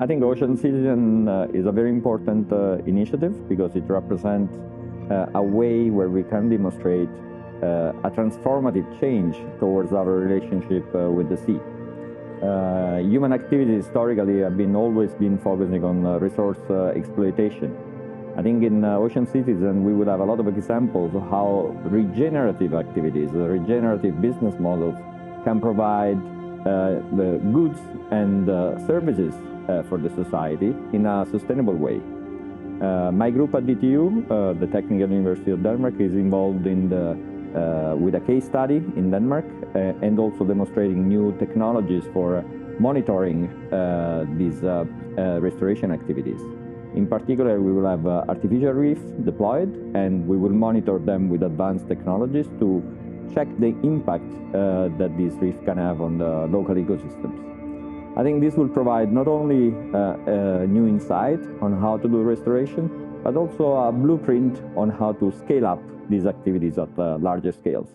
I think Ocean Citizen is a very important initiative because it represents a way where we can demonstrate a transformative change towards our relationship with the sea. Human activities historically have always been focusing on resource exploitation. I think in Ocean Citizen we would have a lot of examples of how regenerative activities, regenerative business models can provide the goods and services for the society in a sustainable way. My group at DTU, the Technical University of Denmark, is involved in with a case study in Denmark and also demonstrating new technologies for monitoring these restoration activities. In particular, we will have artificial reef deployed, and we will monitor them with advanced technologies to check the impact that these reefs can have on the local ecosystems. I think this will provide not only new insight on how to do restoration, but also a blueprint on how to scale up these activities at larger scales.